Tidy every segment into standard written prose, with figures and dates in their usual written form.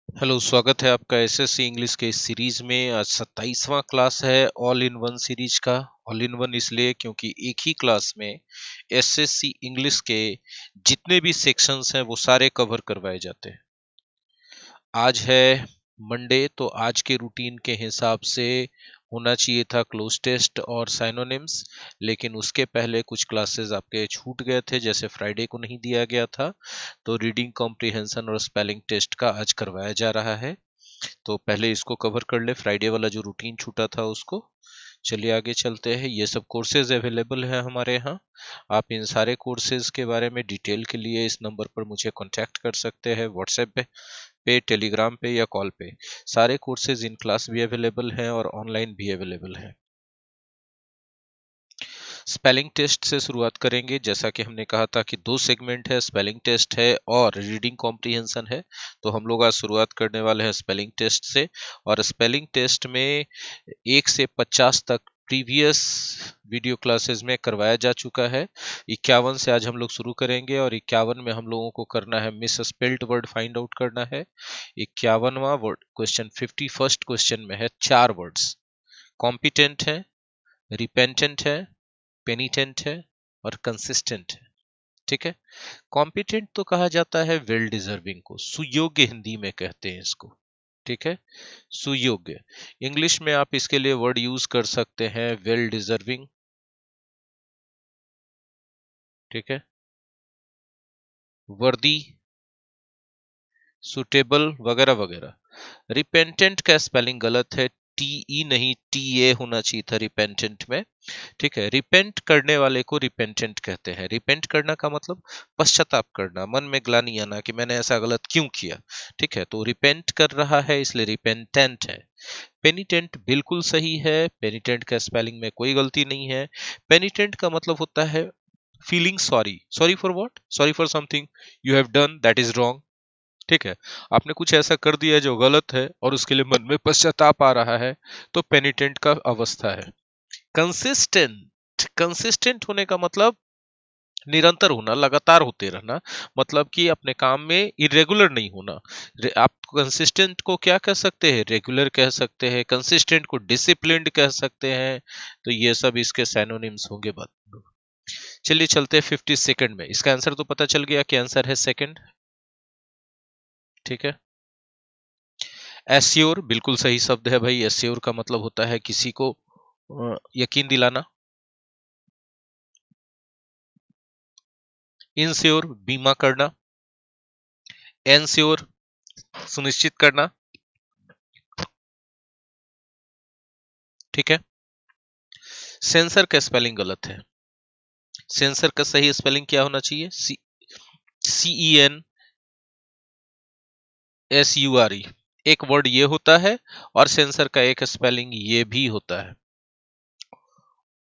Hello, स्वागत है आपका एसएससी इंग्लिश के इस सीरीज में। आज 27वां क्लास है ऑल इन वन सीरीज का। ऑल इन वन इसलिए क्योंकि एक ही क्लास में एसएससी इंग्लिश के जितने भी सेक्शंस हैं वो सारे कवर करवाए जाते हैं। आज है मंडे, तो आज के रूटीन के हिसाब से होना चाहिए था क्लोज टेस्ट और साइनोनिम्स, लेकिन उसके पहले कुछ क्लासेस आपके छूट गए थे, जैसे फ्राइडे को नहीं दिया गया था। तो रीडिंग कॉम्प्रिहेंशन और स्पेलिंग टेस्ट का आज करवाया जा रहा है। तो पहले इसको कवर कर ले, फ्राइडे वाला जो रूटीन छूटा था उसको। चलिए आगे चलते हैं। ये सब कोर्सेज अवेलेबल है हमारे यहाँ। आप इन सारे कोर्सेज के बारे में डिटेल के लिए इस नंबर पर मुझे कांटेक्ट कर सकते हैं, व्हाट्सएप पे, टेलीग्राम पे या कॉल पे। सारे कोर्सेज इन क्लास भी अवेलेबल हैं और ऑनलाइन भी अवेलेबल हैं। स्पेलिंग टेस्ट से शुरुआत करेंगे। जैसा कि हमने कहा था कि दो सेगमेंट है, स्पेलिंग टेस्ट है और रीडिंग कॉम्प्रिहेंशन है। तो हम लोग आज शुरुआत करने वाले हैं स्पेलिंग टेस्ट से। और स्पेलिंग टेस्ट में 1 से 50 तक प्रीवियस वीडियो क्लासेस में करवाया जा चुका है। 51 से आज हम लोग शुरू करेंगे और 51 में हम लोगों को करना है miss spelled word find out करना है। 51वां वर्ड क्वेश्चन 51st क्वेश्चन में है 4 वर्ड्स। कॉम्पिटेंट है, रिपेंटेंट है, पेनिटेंट है और कंसिस्टेंट है। ठीक है। कॉम्पिटेंट तो कहा जाता है वेल डिजर्विंग को, सुयोग्य हिंदी में कहते हैं इसको। ठीक है, सुयोग्य। इंग्लिश में आप इसके लिए वर्ड यूज कर सकते हैं वेल डिजर्विंग। ठीक है, वर्दी, सुटेबल वगैरह वगैरह। रिपेंटेंट का स्पेलिंग गलत है, टी ई नहीं टी ए होना चाहिए था रिपेंटेंट में। ठीक है, रिपेंट करने वाले को रिपेंटेंट कहते हैं। रिपेंट करना का मतलब पश्चाताप करना, मन में ग्लानि आना कि मैंने ऐसा गलत क्यों किया। ठीक है, तो रिपेंट कर रहा है इसलिए रिपेंटेंट है। पेनिटेंट बिल्कुल सही है, पेनिटेंट का स्पेलिंग में कोई गलती नहीं है। पेनिटेंट का मतलब होता है feeling sorry. Sorry for what? Sorry for something you have done that is wrong. ठीक है, आपने कुछ ऐसा कर दिया है जो गलत है और उसके लिए मन में पश्चाताप आ रहा है, तो पेनिटेंट का अवस्था है। कंसिस्टेंट, कंसिस्टेंट होने का मतलब निरंतर होना, लगातार होते रहना। मतलब कि अपने काम में इरेगुलर नहीं होना। आप कंसिस्टेंट को क्या कह सकते हैं? रेगुलर कह सकते हैं। कंसिस्टेंट को डिसिप्लिन्ड कह सकते हैं। तो ये सब इसके सैनोनिम्स होंगे बात। चलिए चलते हैं 52nd में। इसका आंसर तो पता चल गया कि आंसर है सेकंड। ठीक है, एस्योर बिल्कुल सही शब्द है भाई। एस्योर का मतलब होता है किसी को यकीन दिलाना। इंश्योर बीमा करना। एनश्योर सुनिश्चित करना। ठीक है, सेंसर का स्पेलिंग गलत है। सेंसर का सही स्पेलिंग क्या होना चाहिए? CENSURE। एक वर्ड ये होता है और सेंसर का एक स्पेलिंग ये भी होता है।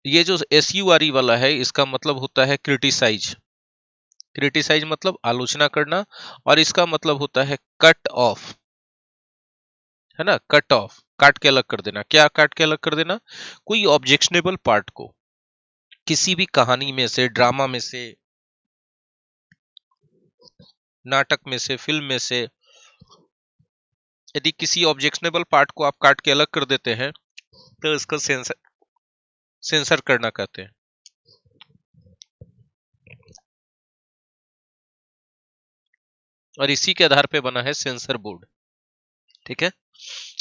ये जो SURE वाला है इसका मतलब होता है क्रिटिसाइज। क्रिटिसाइज मतलब आलोचना करना, और इसका मतलब होता है कट ऑफ। है ना, कट ऑफ, काट के अलग कर देना। क्या काट के अलग कर देना? कोई ऑब्जेक्शनेबल पार्ट को किसी भी कहानी में से, ड्रामा में से, नाटक में से, फिल्म में से, यदि किसी ऑब्जेक्शनेबल पार्ट को आप काट के अलग कर देते हैं तो इसको सेंसर सेंसर करना कहते हैं। और इसी के आधार पे बना है सेंसर बोर्ड। ठीक है,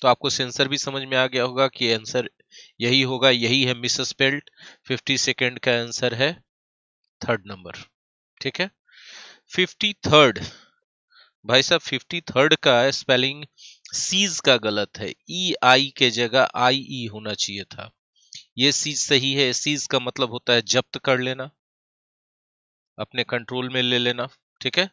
तो आपको सेंसर भी समझ में आ गया होगा कि आंसर यही होगा, यही है मिस स्पेल्ड। 52nd का आंसर है थर्ड नंबर। ठीक है, 53rd। भाई साहब 53rd का स्पेलिंग सीज का गलत है। EI के जगह IE होना चाहिए था। ये सीज सही है। सीज का मतलब होता है जब्त कर लेना, अपने कंट्रोल में ले लेना। ठीक है,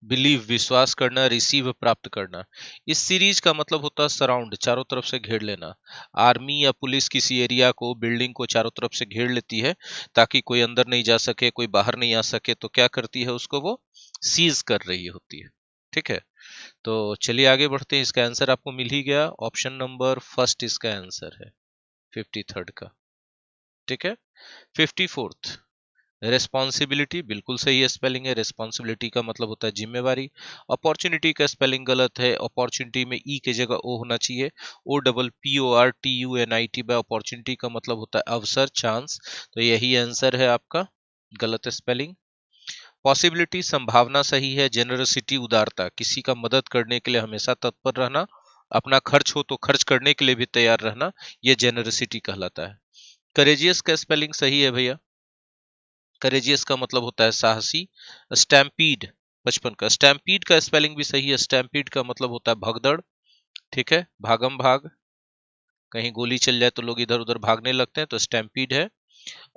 बिलीव विश्वास करना, रिसीव प्राप्त करना। इस सीरीज का मतलब होता है सराउंड, चारों तरफ से घेर लेना। आर्मी या पुलिस किसी एरिया को, बिल्डिंग को चारों तरफ से घेर लेती है ताकि कोई अंदर नहीं जा सके, कोई बाहर नहीं आ सके। तो क्या करती है? उसको वो सीज कर रही होती है। ठीक है, तो चलिए आगे बढ़ते हैं। इसका आंसर आपको मिल ही गया, ऑप्शन नंबर फर्स्ट इसका आंसर है 53rd का। ठीक है, 54th रेस्पॉन्सिबिलिटी बिल्कुल सही है स्पेलिंग है, रेस्पॉन्सिबिलिटी का मतलब होता है जिम्मेवारी। अपॉर्चुनिटी का स्पेलिंग गलत है, अपॉर्चुनिटी में ई की जगह ओ होना चाहिए, OPPORTUNIT बाय अपॉर्चुनिटी का मतलब होता है अवसर, चांस। तो यही आंसर है आपका, गलत स्पेलिंग। पॉसिबिलिटी संभावना सही है, जेनरसिटी उदारता, किसी का मदद करने के लिए हमेशा तत्पर रहना, अपना खर्च हो तो खर्च करने के लिए भी तैयार रहना, ये जेनरसिटी कहलाता है। करेजियस का स्पेलिंग सही है भैया, करेजियस का मतलब होता है साहसी। स्टैम्पीड, बचपन का स्टैम्पीड का स्पेलिंग भी सही है, स्टैम्पीड का मतलब होता है भगदड़, ठीक है, भागम भाग, कहीं गोली चल जाए तो लोग इधर उधर भागने लगते हैं, तो स्टैम्पीड है।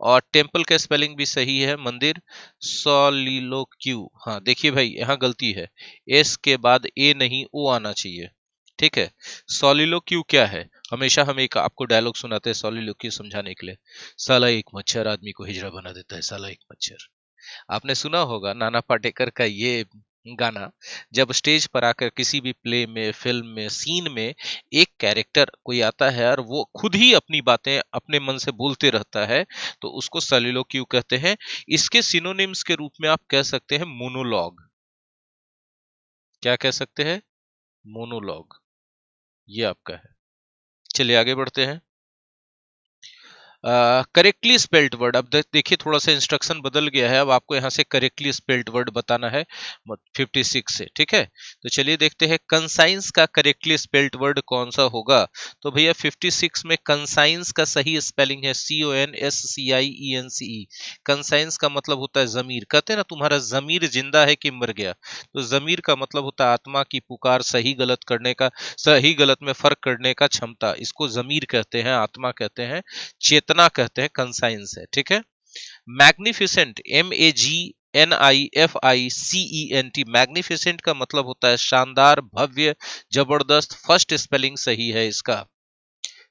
और टेम्पल का स्पेलिंग भी सही है, मंदिर। सॉलिलोक्यू, हाँ देखिए भाई यहाँ गलती है, एस के बाद ए नहीं ओ आना चाहिए, ठीक है। सॉलिलोक्यू क्या है, हमेशा हम एक आपको डायलॉग सुनाते हैं सॉलिलोक्यू समझाने के लिए, साला एक मच्छर आदमी को हिजड़ा बना देता है, साला एक मच्छर। आपने सुना होगा नाना पाटेकर का ये गाना, जब स्टेज पर आकर किसी भी प्ले में, फिल्म में, सीन में एक कैरेक्टर कोई आता है और वो खुद ही अपनी बातें अपने मन से बोलते रहता है, तो उसको सॉलिलोक्यू कहते हैं। इसके सिनोनिम्स के रूप में आप कह सकते हैं मोनोलॉग। क्या कह सकते हैं? मोनोलॉग, ये आपका है। चलिए आगे बढ़ते हैं। करेक्टली स्पेल्ड वर्ड, अब देखिए थोड़ा सा इंस्ट्रक्शन बदल गया है, अब आपको यहाँ से करेक्टली स्पेल्ड वर्ड बताना है 56 से, ठीक है। तो चलिए देखते हैं कंसाइंस का करेक्टली स्पेल्ड वर्ड कौन सा होगा। तो भैया 56 में कंसाइंस का सही स्पेलिंग है CONSCIENCE। कंसाइंस का मतलब होता है जमीर, कहते हैं ना तुम्हारा जमीर जिंदा है कि मर गया, तो जमीर का मतलब होता है आत्मा की पुकार, सही गलत करने का, सही गलत में फर्क करने का क्षमता, इसको जमीर कहते हैं, आत्मा कहते हैं, चेतना कहते हैं, कंसाइंस है, ठीक है। मैग्निफिसेंट, MAGNIFICENT, मैग्निफिसेंट का मतलब होता है शानदार, भव्य, जबरदस्त। फर्स्ट स्पेलिंग सही है इसका।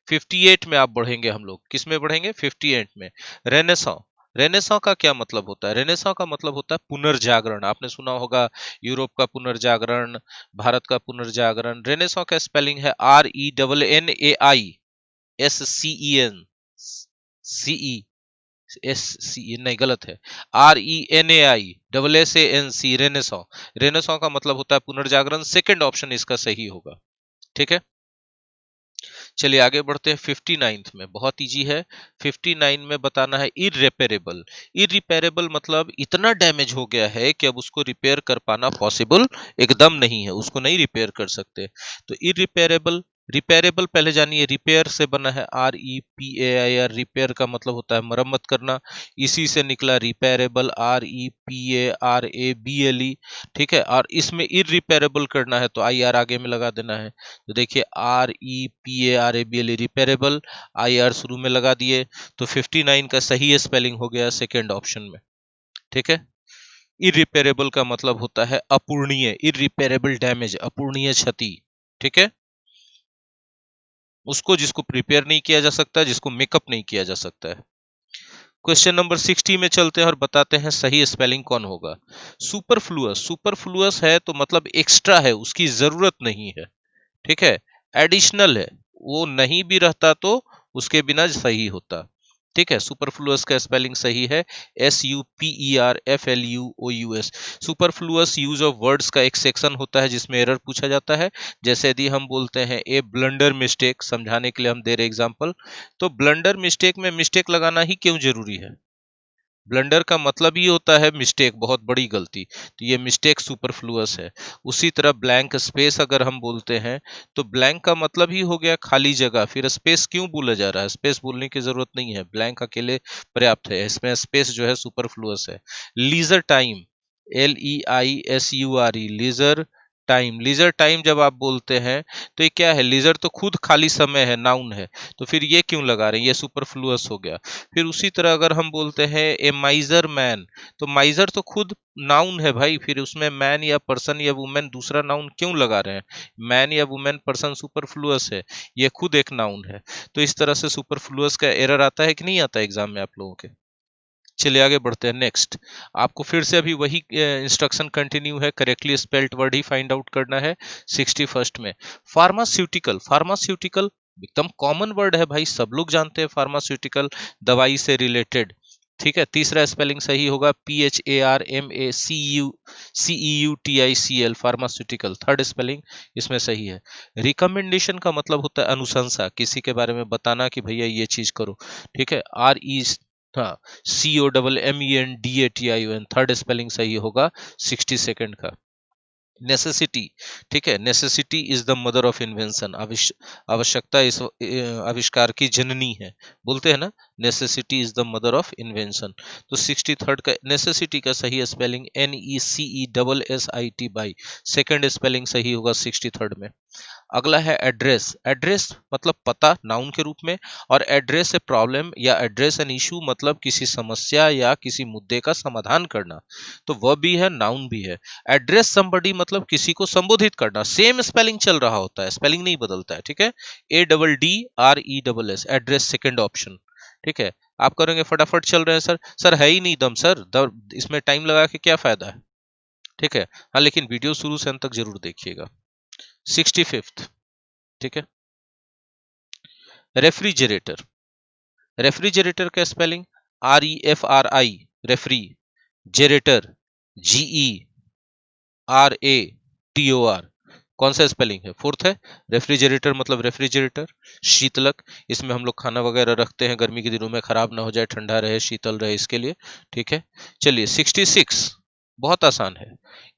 58 में आप बढ़ेंगे, हम लोग किस में बढ़ेंगे? 58 में। रेनेसां, रेनेसां का क्या मतलब होता है? रेनेसां का मतलब होता है पुनर्जागरण, आपने सुना होगा यूरोप का पुनर्जागरण, भारत का पुनर्जागरण। रेनेसां का स्पेलिंग है RENNAISCEN नहीं गलत है, RENAISSANC, रेनेसां। रेनेसां का मतलब होता है पुनर्जागरण, सेकंड ऑप्शन इसका सही होगा, ठीक है। चलिए आगे बढ़ते हैं 59th में, बहुत इजी है। 59 में बताना है इररिपेरेबल। इररिपेरेबल मतलब इतना डैमेज हो गया है कि अब उसको रिपेयर कर पाना पॉसिबल एकदम नहीं है, उसको नहीं रिपेयर कर सकते। तो इररिपेरेबल, रिपेरेबल पहले जानिए, रिपेयर से बना है REPAIR, रिपेयर का मतलब होता है मरम्मत करना, इसी से निकला रिपेरेबल, REPARABLE, ठीक है। और इसमें इररिपेरेबल करना है तो IR आगे में लगा देना है। तो देखिए REPARABLE, रिपेरेबल, IR शुरू में लगा दिए, तो 59 का सही स्पेलिंग हो गया सेकेंड ऑप्शन में, ठीक है। इरिपेरेबल का मतलब होता है अपूर्णीय, इरिपेरेबल डैमेज, अपूर्णीय क्षति, ठीक है। उसको जिसको प्रिपेयर नहीं किया जा सकता, जिसको मेकअप नहीं किया जा सकता है। क्वेश्चन नंबर 60 में चलते हैं और बताते हैं सही स्पेलिंग कौन होगा। सुपरफ्लुअस, सुपरफ्लुअस है तो मतलब एक्स्ट्रा है, उसकी जरूरत नहीं है, ठीक है। एडिशनल है, वो नहीं भी रहता तो उसके बिना सही होता, ठीक है। सुपरफ्लुअस का स्पेलिंग सही है SUPERFLUOUS। Superfluous use of words का एक सेक्शन होता है जिसमें एरर पूछा जाता है। जैसे यदि हम बोलते हैं ए ब्लंडर मिस्टेक, समझाने के लिए हम दे रहे एग्जांपल, तो ब्लंडर मिस्टेक में मिस्टेक लगाना ही क्यों जरूरी है? ब्लंडर का मतलब ही होता है मिस्टेक, बहुत बड़ी गलती, तो ये मिस्टेक सुपरफ्लुअस है। उसी तरह ब्लैंक स्पेस अगर हम बोलते हैं तो ब्लैंक का मतलब ही हो गया खाली जगह, फिर स्पेस क्यों बोला जा रहा है? स्पेस बोलने की जरूरत नहीं है, ब्लैंक अकेले पर्याप्त है, इसमें स्पेस जो है सुपरफ्लुअस है। Leisure time, LEISURE, leisure time, leisure time जब आप बोलते हैं तो ये क्या है? लीजर तो खुद खाली समय है, नाउन है, तो फिर ये क्यों लगा रहे हैं? ये सुपरफ्लुअस हो गया। फिर उसी तरह अगर हम बोलते हैं ए माइजर मैन, तो माइजर तो खुद नाउन है भाई, फिर उसमें मैन या पर्सन या वुमेन दूसरा नाउन क्यों लगा रहे हैं? मैन या वुमेन पर्सन सुपरफ्लुअस है, ये खुद एक नाउन है। तो इस तरह से सुपरफ्लुअस का एरर आता है कि नहीं आता एग्जाम में आप लोगों के? चलिए आगे बढ़ते हैं। नेक्स्ट आपको फिर से अभी वही इंस्ट्रक्शन कंटिन्यू है, करेक्टली स्पेल्ड वर्ड ही फाइंड आउट करना है 61st में। फार्मास्यूटिकल, फार्मास्यूटिकल एकदम कॉमन वर्ड है भाई, सब लोग जानते हैं फार्मास्यूटिकल, दवाई से रिलेटेड। ठीक है। तीसरा स्पेलिंग सही होगा PHARMACEUTICL, फार्मास्यूटिकल। थर्ड स्पेलिंग इसमें सही है। रिकमेंडेशन का मतलब होता है अनुशंसा, किसी के बारे में बताना कि भैया ये चीज करो। ठीक है। RE, हाँ, COMMENDATION, थर्ड स्पेलिंग सही होगा 60 सेकंड का। नेसेसिटी, ठीक है। Necessity is the mother of invention, आवश्यकता इस आविष्कार की जननी है, बोलते हैं ना, necessity is the mother of invention. तो 63rd का नेसेसिटी का सही spelling NECESSIT by, second spelling सही होगा 63rd में। अगला है एड्रेस। एड्रेस मतलब पता, नाउन के रूप में, और एड्रेस ए प्रॉब्लम या एड्रेस एन इशू मतलब किसी समस्या या किसी मुद्दे का समाधान करना। तो वह भी है, नाउन भी है। एड्रेस समबडी मतलब किसी को संबोधित करना, सेम स्पेलिंग चल रहा होता है, स्पेलिंग नहीं बदलता है। ठीक है। ADDRESS, address second option. ठीक है। आप करेंगे फटाफट चल रहे हैं सर, सर है ही नहीं दम सर, इसमें टाइम लगा के क्या फायदा है। ठीक है। हाँ, लेकिन वीडियो शुरू से अंत तक जरूर देखिएगा। 65th, ठीक है। रेफ्रिजरेटर। रेफ्रिजरेटर का स्पेलिंग REFRI, रेफ्री, जेरेटर GERATOR, कौन सा स्पेलिंग है? फोर्थ है। रेफ्रिजरेटर मतलब रेफ्रिजरेटर, शीतलक, इसमें हम लोग खाना वगैरह रखते हैं, गर्मी के दिनों में खराब ना हो जाए, ठंडा रहे, शीतल रहे, इसके लिए। ठीक है। चलिए 66, बहुत आसान है।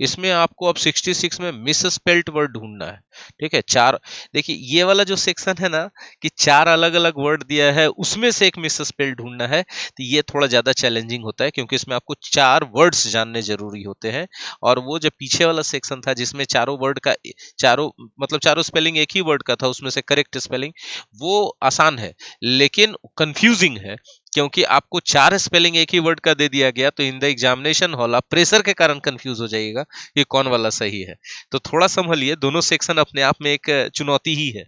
इसमें आपको अब 66 में मिस स्पेल्ट वर्ड ढूंढना है। ठीक है। चार, देखिए ये वाला जो सेक्शन है ना, कि चार अलग अलग वर्ड दिया है, उसमें से एक मिस स्पेल्ट ढूंढना है, तो ये थोड़ा ज्यादा चैलेंजिंग होता है, क्योंकि इसमें आपको चार वर्ड्स जानने जरूरी होते हैं। और वो जो पीछे वाला सेक्शन था जिसमें चारों वर्ड का, चारों मतलब चारों स्पेलिंग एक ही वर्ड का था, उसमें से करेक्ट स्पेलिंग, वो आसान है, लेकिन कंफ्यूजिंग है, क्योंकि आपको चार स्पेलिंग एक ही वर्ड का दे दिया गया, तो इन द एग्जामिनेशन हॉल आप प्रेशर के कारण कंफ्यूज हो जाइएगा कि कौन वाला सही है। तो थोड़ा संभलिए, दोनों सेक्शन अपने आप में एक चुनौती ही है।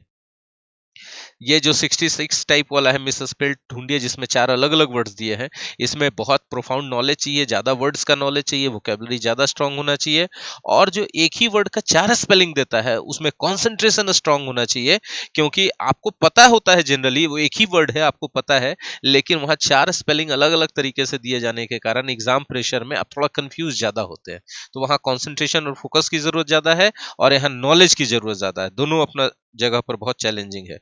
ये जो 66 टाइप वाला है मिस स्पेल्ट ढूंढिए, जिसमें चार अलग अलग वर्ड्स दिए हैं। इसमें बहुत प्रोफाउंड नॉलेज चाहिए, ज्यादा वर्ड्स का नॉलेज चाहिए, वोकेबलरी ज्यादा स्ट्रांग होना चाहिए, और जो एक ही वर्ड का चार स्पेलिंग देता है उसमें कॉन्सेंट्रेशन स्ट्रांग होना चाहिए, क्योंकि आपको पता होता है जनरली वो एक ही वर्ड है, आपको पता है, लेकिन वहां चार स्पेलिंग अलग अलग तरीके से दिए जाने के कारण एग्जाम प्रेशर में आप थोड़ा कंफ्यूज ज्यादा होते हैं। तो वहां कॉन्सेंट्रेशन और फोकस की जरूरत ज्यादा है, और यहाँ नॉलेज की जरूरत ज्यादा है, दोनों अपना जगह पर बहुत चैलेंजिंग है।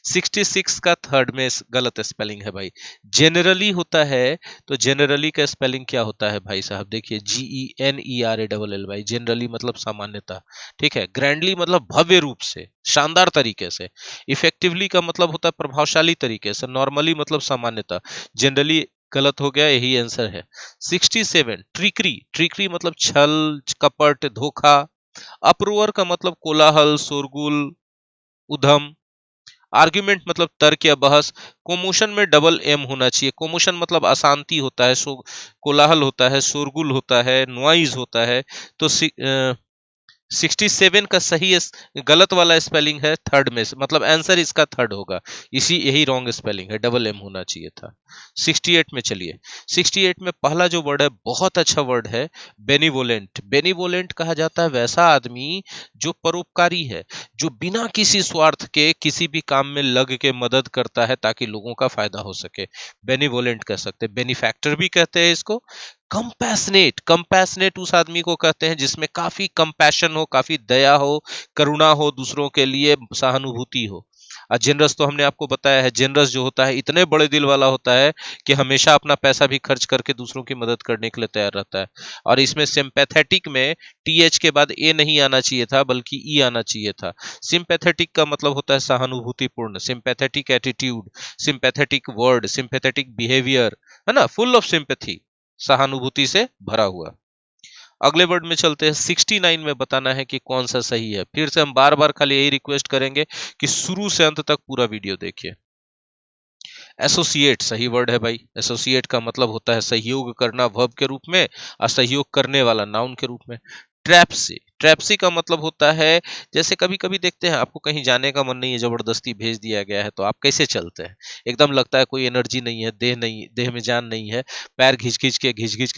66 का थर्ड में गलत स्पेलिंग है भाई। जेनरली होता है, तो जेनरली का स्पेलिंग क्या होता है भाई साहब? देखिए GENERALL भाई, जेनरली मतलब सामान्यता। ठीक है। ग्रैंडली मतलब भव्य रूप से, शानदार तरीके से। इफेक्टिवली का मतलब होता है प्रभावशाली तरीके से। नॉर्मली मतलब सामान्यता। जनरली गलत हो गया, यही आंसर है। 67 ट्रिकरी। ट्रिकरी मतलब छल कपट धोखा। अप्रूवर का मतलब कोलाहल शोरगुल उधम। आर्ग्यूमेंट मतलब तर्क या बहस। कोमोशन में डबल एम होना चाहिए। कोमोशन मतलब अशांति होता है, कोलाहल होता है, शोरगुल होता है, नॉइज होता है। तो 67 का सही गलत वाला स्पेलिंग है थर्ड में से, मतलब आंसर इसका थर्ड होगा, इसी यही रॉन्ग स्पेलिंग है, डबल एम होना चाहिए था। 68 में चलिए, 68 में पहला जो वर्ड है बहुत अच्छा वर्ड है, बेनिवोलेंट। बेनिवोलेंट कहा जाता है वैसा आदमी जो परोपकारी है, जो बिना किसी स्वार्थ के किसी भी काम में लग के मदद करता है ताकि लोगों का फायदा हो सके, बेनिवोलेंट कह सकते हैं। बेनिफैक्टर भी कहते हैं इसको। कंपैशनेट, कंपैशनेट उस आदमी को कहते हैं जिसमें काफी कंपैशन हो, काफी दया हो, करुणा हो, दूसरों के लिए सहानुभूति हो। और जेनरस तो हमने आपको बताया है, जेनरस जो होता है इतने बड़े दिल वाला होता है कि हमेशा अपना पैसा भी खर्च करके दूसरों की मदद करने के लिए तैयार रहता है। और इसमें सिंपैथेटिक में TH के बाद ए नहीं आना चाहिए था, बल्कि ई आना चाहिए था। सिंपैथेटिक का मतलब होता है सहानुभूतिपूर्ण, sympathetic attitude, sympathetic word, sympathetic behaviour, है ना, फुल ऑफ सिंपैथी, सहानुभूति से भरा हुआ। अगले वर्ड में चलते हैं। 69 में बताना है कि कौन सा सही है। फिर से हम बार बार खाली यही रिक्वेस्ट करेंगे कि शुरू से अंत तक पूरा वीडियो देखिए। एसोसिएट सही वर्ड है भाई। एसोसिएट का मतलब होता है सहयोग करना वर्ब के रूप में, और सहयोग करने वाला नाउन के रूप में। ट्रैप से, ट्रैप्सी का मतलब होता है, जैसे कभी कभी देखते हैं आपको कहीं जाने का मन नहीं है, जबरदस्ती भेज दिया गया है, तो आप कैसे चलते हैं? एकदम लगता है कोई एनर्जी नहीं है, देह में जान नहीं है, पैर घिच घिच के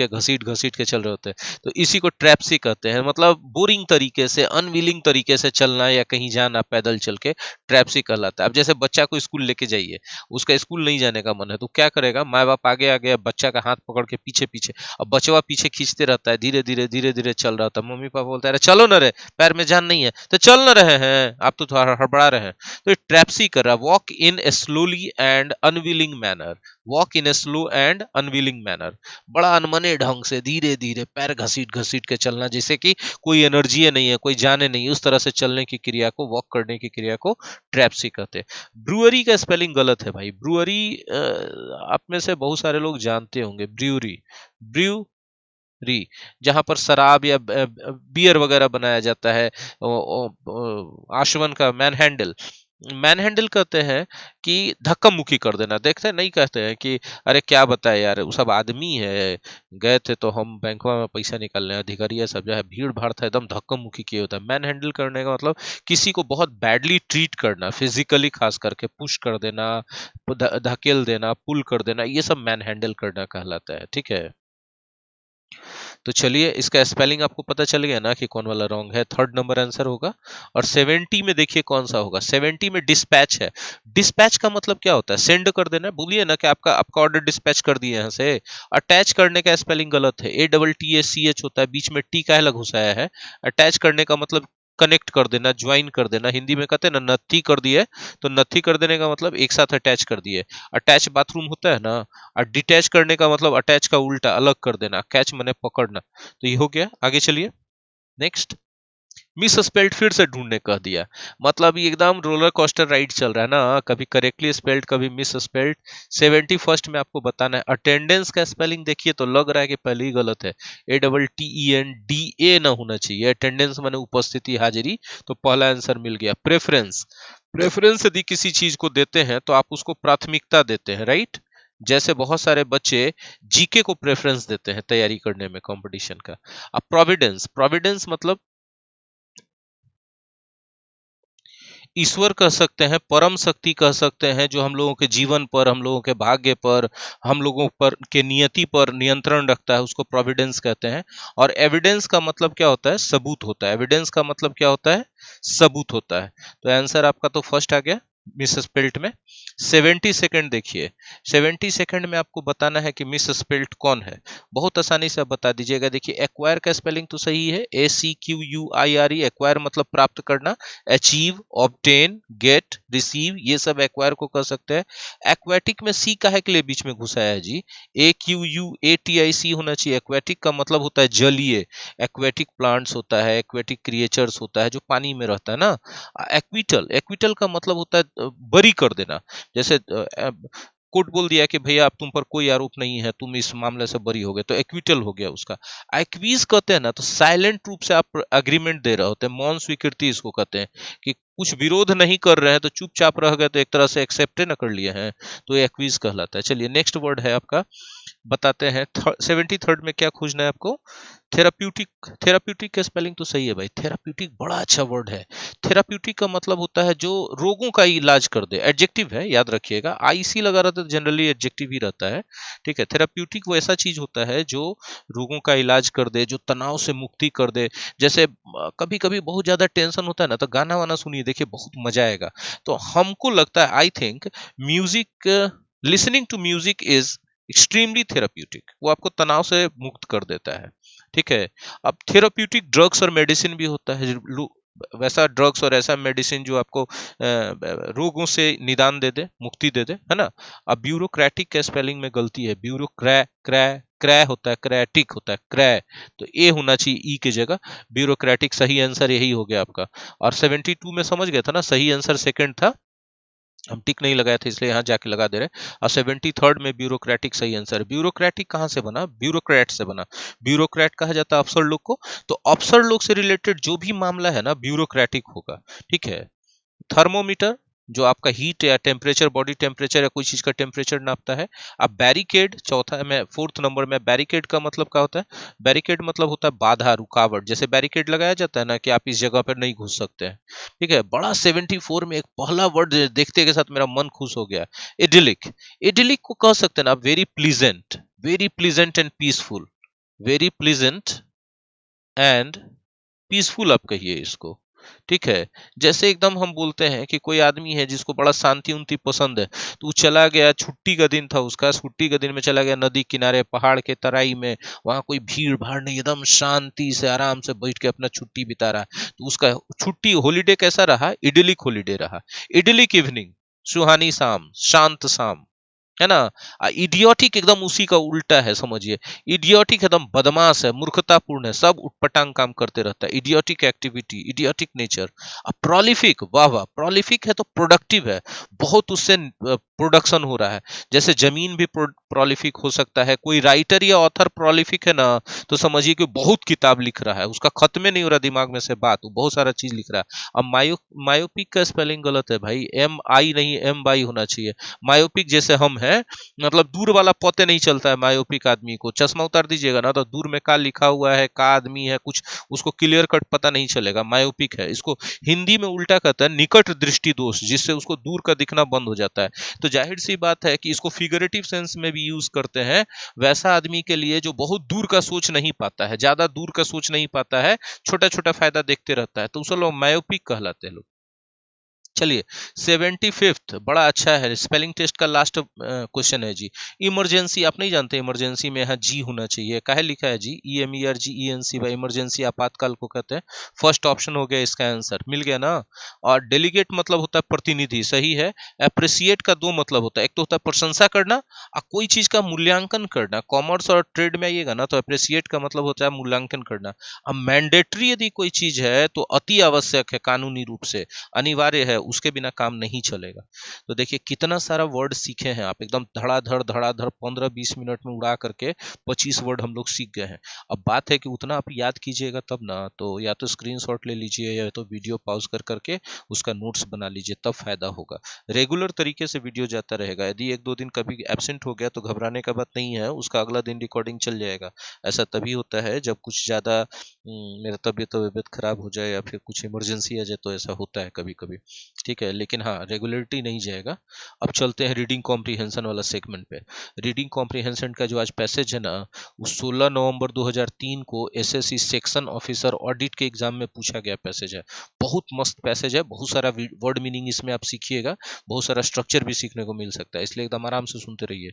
घसीट के चल रहे होते हैं, तो इसी को ट्रैप्सी कहते हैं। मतलब बोरिंग तरीके से, अनविलिंग तरीके से चलना या कहीं जाना पैदल चल के, ट्रैप्सी कहलाता है। अब जैसे बच्चा को स्कूल लेके जाइए, उसका स्कूल नहीं जाने का मन है, तो क्या करेगा? माँ बाप आगे आगे, बच्चा का हाथ पकड़ के पीछे पीछे, अब बचवा पीछे खींचते रहता है, धीरे धीरे चल रहा था, मम्मी पापा बोलता है अरे चलो ना रे, पैर में जान नहीं है, तो चल ना रहे हैं, आप तो थोड़ा हड़बड़ा रहे हैं। तो ये ट्रैप्सी कर रहा है, walk in A slowly and unwilling manner, walk in a slow and unwilling manner, बड़ा अनमने ढंग से धीरे धीरे पैर घसीट घसीट के चलना, जैसे कि कोई एनर्जी नहीं है, कोई जाने नहीं, उस तरह से चलने की क्रिया को, वॉक करने की क्रिया को ट्रैप्सी कहते हैं। ब्रूअरी का स्पेलिंग गलत है भाई। ब्रूअरी आप में से बहुत सारे लोग जानते होंगे, ब्रूअरी, ब्रू री, जहां पर शराब या बियर वगैरह बनाया जाता है। आशवन का मैन हैंडल, मैन हैंडल कहते हैं कि धक्का मुक्की कर देना, देखते हैं नहीं कहते हैं कि अरे क्या बताए यार, वो सब आदमी है, गए थे तो हम बैंक में पैसा निकालने, अधिकारी सब जो है भीड़ भाड़ था, एकदम धक्का मुक्की किए होता है। मैन हैंडल करने का मतलब किसी को बहुत बैडली ट्रीट करना, फिजिकली खास करके पुश कर देना, धकेल देना, पुल कर देना, ये सब मैन हैंडल करना कहलाता है। ठीक है, तो चलिए इसका स्पेलिंग आपको पता चल गया ना कि कौन वाला रॉन्ग है, थर्ड नंबर आंसर होगा। और 70 में देखिए कौन सा होगा, 70 में डिस्पैच है। डिस्पैच का मतलब क्या होता है? सेंड कर देना, बोलिए ना कि आपका ऑर्डर डिस्पैच कर दिए यहाँ से। अटैच करने का स्पेलिंग गलत है, ATTACH होता है, बीच में टी का लग घुसाया है। अटैच करने का मतलब कनेक्ट कर देना, ज्वाइन कर देना, हिंदी में कहते हैं ना नत्थी कर दिए, तो नत्थी कर देने का मतलब एक साथ अटैच कर दिए। अटैच बाथरूम होता है ना, और डिटैच करने का मतलब अटैच का उल्टा, अलग कर देना, कैच माने पकड़ना। तो ये हो गया, आगे चलिए नेक्स्ट। मिस स्पेल्ड फिर से ढूंढने कह दिया, मतलब ये एकदम रोलर कोस्टर राइड चल रहा है ना, कभी करेक्टली स्पेल्ड कभी मिस स्पेल्ड। 71 में आपको बताना है। अटेंडेंस का स्पेलिंग देखिए तो लग रहा है कि पहले ही गलत है, ATTENDA ना होना चाहिए, अटेंडेंस माने उपस्थिति, हाजिरी, तो पहला आंसर मिल गया। प्रेफरेंस, प्रेफरेंस यदि किसी चीज को देते हैं तो आप उसको प्राथमिकता देते हैं, राइट? जैसे बहुत सारे बच्चे जीके को प्रेफरेंस देते हैं तैयारी करने में कंपटीशन का। अब प्रोविडेंस, प्रोविडेंस मतलब ईश्वर कह सकते हैं, परम शक्ति कह सकते हैं, जो हम लोगों के जीवन पर, हम लोगों के भाग्य पर, हम लोगों पर के नियति पर नियंत्रण रखता है, उसको प्रोविडेंस कहते हैं। और एविडेंस का मतलब क्या होता है? सबूत होता है। एविडेंस का मतलब क्या होता है? सबूत होता है। तो आंसर आपका तो फर्स्ट आ गया मिस स्पेल्ट में। 72 देखिए, 72 में आपको बताना है कि मिस स्पेल्ट कौन है। बहुत आसानी से आप बता दीजिएगा। देखिए एक्वायर का स्पेलिंग तो सही है, ACQUIRE, एक्वायर मतलब प्राप्त करना, अचीव, ऑब्टेन, गेट, रिसीव, ये सब एक्वायर को कर सकते हैं। एक्वेटिक में सी काहे के लिए बीच में घुसाया है जी? AQUATIC होना चाहिए। एक्वेटिक का मतलब होता है जलीय, एक्वेटिक प्लांट्स होता है, एक्वेटिक क्रिएचर्स होता है जो पानी में रहता है ना। एक्विटल, एक्विटल का मतलब होता है बरी कर देना, जैसे कोर्ट बोल दिया कि भैया अब तुम पर कोई आरोप नहीं है, तुम इस मामले से बरी हो गए, तो एक्विटल हो गया उसका। एक्वीज कहते हैं ना, तो साइलेंट रूप से आप अग्रीमेंट दे रहे होते हैं, मौन स्वीकृति इसको कहते हैं, कि कुछ विरोध नहीं कर रहे हैं तो चुपचाप रह गए, तो एक तरह से एक्सेप्ट न कर लिए हैं, तो एक्वीज कहलाता है। चलिए नेक्स्ट वर्ड है आपका, बताते हैं। 73 में क्या खोजना है आपको? थेराप्यूटिक, थेराप्यूटिक का स्पेलिंग तो सही है भाई, थेराप्यूटिक बड़ा अच्छा वर्ड है। थेराप्यूटिक का मतलब होता है जो रोगों का इलाज कर दे, एडजेक्टिव है, याद रखिएगा। आईसी लगा रहता है तो जनरली एडजेक्टिव ही रहता है, ठीक है। थेराप्यूटिक वो ऐसा चीज होता है जो रोगों का इलाज कर दे, जो तनाव से मुक्ति कर दे। जैसे कभी कभी बहुत ज्यादा टेंशन होता है ना, तो गाना वाना सुनिए, देखिए बहुत मजा आएगा। तो हमको लगता है, I think music, listening to music is extremely therapeutic, वो आपको तनाव से मुक्त कर देता है, ठीक है। अब थेराप्यूटिक ड्रग्स और मेडिसिन भी होता है, वैसा ड्रग्स और ऐसा मेडिसिन जो आपको रोगों से निदान दे दे, मुक्ति दे दे, है ना। अब ब्यूरोक्रेटिक के स्पेलिंग में गलती है, ब्यूरोक्रै क्रै क्रय होता है, क्रैटिक होता है, क्रय, तो ए होना चाहिए ई की जगह, ब्यूरोक्रेटिक सही आंसर यही हो गया आपका। और 72 में समझ गया था ना, सही आंसर सेकंड था, हम टिक नहीं लगाया था इसलिए यहाँ जाके लगा दे रहे। और 73 में ब्यूरोक्रेटिक सही आंसर। ब्यूरोक्रेटिक कहाँ से बना? ब्यूरोक्रेट से बना। ब्यूरोक्रेट कहा जाता है अफसर लोग को, तो अफसर लोग से रिलेटेड जो भी मामला है ना, ब्यूरोक्रेटिक होगा, ठीक है। थर्मोमीटर, जो आपका हीट या टेम्परेचर, बॉडी टेम्परेचर या कोई चीज का टेम्परेचर नापता है। अब बैरिकेड चौथा में, फोर्थ नंबर में बैरिकेड का मतलब क्या होता है? बैरिकेड मतलब होता है बाधा, रुकावट। जैसे बैरिकेड लगाया जाता है ना कि आप इस जगह पर नहीं घुस सकते हैं, ठीक है। बड़ा 74 में एक पहला वर्ड देखते के साथ मेरा मन खुश हो गया, इडिलिक। इडिलिक को कह सकते हैं ना very pleasant, very pleasant and peaceful, very pleasant and peaceful आप कहिए इसको, ठीक है। जैसे एकदम हम बोलते हैं कि कोई आदमी है जिसको बड़ा शांति उन्ति पसंद है, तो वो चला गया, छुट्टी का दिन था उसका, छुट्टी के दिन में चला गया नदी किनारे, पहाड़ के तराई में, वहां कोई भीड़ भाड़ नहीं, एकदम शांति से आराम से बैठ के अपना छुट्टी बिता रहा है। तो उसका छुट्टी हॉलीडे कैसा रहा? इडलिक हॉलीडे रहा, इडलिक इवनिंग, सुहानी शाम, शांत शाम, है ना। इडियोटिक एकदम उसी का उल्टा है, समझिए। इडियोटिक एकदम बदमाश है, मूर्खतापूर्ण है, सब उटपटांग काम करते रहता है, इडियोटिक एक्टिविटी, इडियोटिक नेचर। अब प्रोलिफिक, वाह वाह, प्रोलिफिक है तो प्रोडक्टिव है, बहुत उससे प्रोडक्शन हो रहा है। जैसे जमीन भी प्रोलिफिक हो सकता है। कोई राइटर या ऑथर प्रोलिफिक है ना, तो समझिए कि बहुत किताब लिख रहा है, उसका खत्म नहीं हो रहा दिमाग में से बात, वो बहुत सारा चीज लिख रहा है। अब मायोपिक का स्पेलिंग गलत है भाई, एम आई नहीं एम बाई होना चाहिए। मायोपिक जैसे हम हैं, मतलब दूर वाला पते नहीं चलता है मायोपिक आदमी को। चश्मा उतार दीजिएगा ना तो दूर में का लिखा हुआ है, का आदमी है, कुछ उसको क्लियर कट पता नहीं चलेगा, मायोपिक है। इसको हिंदी में उल्टा कहता है निकट दृष्टि दोष, जिससे उसको दूर का दिखना बंद हो जाता है। तो जाहिर सी बात है कि इसको फिगरेटिव सेंस में भी यूज करते हैं वैसा आदमी के लिए जो बहुत दूर का सोच नहीं पाता है, ज्यादा दूर का सोच नहीं पाता है, छोटा छोटा फायदा देखते रहता है, तो उसे लोग मायोपिक कहलाते हैं लोग। चलिए, 75th बड़ा अच्छा है, स्पेलिंग टेस्ट का लास्ट क्वेश्चन है जी। इमरजेंसी आप नहीं जानते, इमरजेंसी में यहाँ जी होना चाहिए, काहे लिखा है जी? EMERGENC भाई, इमरजेंसी आपातकाल को कहते हैं। फर्स्ट ऑप्शन हो गया इसका आंसर, मिल गया ना। और डेलीगेट मतलब होता है प्रतिनिधि, सही है। अप्रिसिएट का दो मतलब होता है, एक तो होता है प्रशंसा करना और कोई चीज का मूल्यांकन करना। कॉमर्स और ट्रेड में आइएगा ना तो अप्रिसिएट का मतलब होता है मूल्यांकन करना। अब मैंडेटरी यदि कोई चीज है तो अति आवश्यक है, कानूनी रूप से अनिवार्य है, उसके बिना काम नहीं चलेगा। तो देखिए कितना सारा वर्ड सीखे हैं आप, एकदम धड़ाधड़ 15-20 मिनट में उड़ा करके 25 वर्ड हम लोग सीख गए हैं। अब बात है कि उतना आप याद कीजिएगा तब ना, तो या तो स्क्रीनशॉट ले लीजिए या तो वीडियो पॉज कर करके उसका नोट्स बना लीजिए, तब फायदा होगा। रेगुलर तरीके से वीडियो जाता रहेगा, यदि 1-2 दिन कभी एब्सेंट हो गया तो घबराने का बात नहीं है, उसका अगला दिन रिकॉर्डिंग चल जाएगा। ऐसा तभी होता है जब कुछ ज्यादा मेरा तबीयत खराब हो जाए या फिर कुछ इमरजेंसी आ जाए, तो ऐसा होता है कभी कभी, ठीक है। लेकिन हाँ, रेगुलरिटी नहीं जाएगा। अब चलते हैं रीडिंग कॉम्प्रीहेंशन वाला सेगमेंट पे। रीडिंग कॉम्प्रीहेंशन का जो आज पैसेज है ना, वो 16 नवंबर 2003 को एसएससी सेक्शन ऑफिसर ऑडिट के एग्जाम में पूछा गया पैसेज है। बहुत मस्त पैसेज है, बहुत सारा वर्ड मीनिंग इसमें आप सीखिएगा, बहुत सारा स्ट्रक्चर भी सीखने को मिल सकता है, इसलिए एकदम आराम से सुनते रहिए।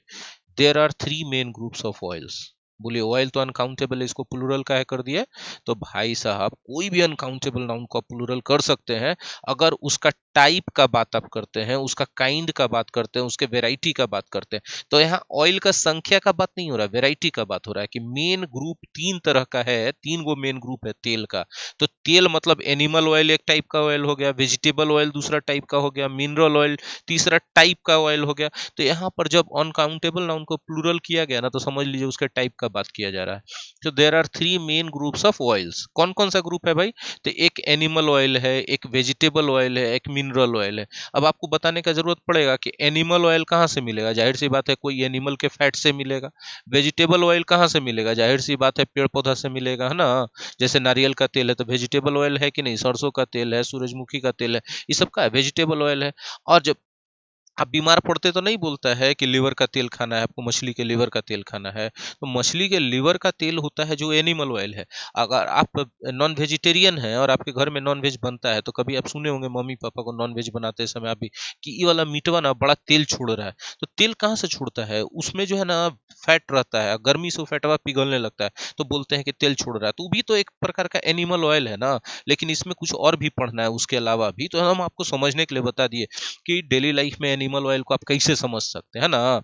There are 3 main groups of oils. बोलिए ऑयल तो अनकाउंटेबल है, इसको प्लूरल का है कर दिया। तो भाई साहब कोई भी अनकाउंटेबल नाउन को प्लूरल कर सकते हैं अगर उसका टाइप का बात आप करते हैं, उसका काइंड का बात करते हैं, उसके वेराइटी का बात करते हैं। तो यहाँ ऑयल का संख्या का बात नहीं हो रहा है, वेराइटी का बात हो रहा है कि मेन ग्रुप 3 तरह का है, 3 गो मेन ग्रुप है तेल का। तो तेल मतलब एनिमल ऑयल एक टाइप का ऑयल हो गया, वेजिटेबल ऑयल दूसरा टाइप का हो गया, मिनरल ऑयल तीसरा टाइप का ऑयल हो गया। तो यहाँ पर जब अनकाउंटेबल नाउन को प्लूरल किया गया ना, तो समझ लीजिए उसके टाइप का बात किया जा रहा है। तो there are 3 main groups of oils. कौन कौन सा ग्रुप है भाई? तो एक एनिमल ऑयल है, एक वेजिटेबल ऑयल है, एक मिनरल ऑयल है। अब आपको बताने का जरूरत पड़ेगा कि एनिमल ऑयल कहाँ से मिलेगा, जाहिर सी बात है कोई एनिमल के फैट से मिलेगा। वेजिटेबल ऑयल कहाँ से मिलेगा, जाहिर सी बात है पेड़ पौधा से मिलेगा, है ना। जैसे नारियल का तेल है तो वेजिटेबल ऑयल है कि नहीं, सरसों का तेल है, सूरजमुखी का तेल है, ये सब का वेजिटेबल ऑयल है। और जब आप बीमार पड़ते तो नहीं बोलता है कि लीवर का तेल खाना है आपको, मछली के लीवर का तेल खाना है, तो मछली के लीवर का तेल होता है जो एनिमल ऑयल है। अगर आप नॉन वेजिटेरियन हैं और आपके घर में नॉन वेज बनता है, तो कभी आप सुने होंगे मम्मी पापा को नॉन वेज बनाते समय आप भी कि ये वाला मीटवा ना बड़ा तेल छोड़ रहा है। तो तेल कहाँ से छोड़ता है? उसमें जो है ना फैट रहता है, गर्मी से फैटवा पिघलने लगता है, तो बोलते हैं कि तेल छोड़ रहा है। तो वो भी तो एक प्रकार का एनिमल ऑयल है ना। लेकिन इसमें कुछ और भी पढ़ना है उसके अलावा भी, तो हम आपको समझने के लिए बता दिए कि डेली लाइफ में एनिमल ऑयल को आप कैसे समझ सकते हैं ना।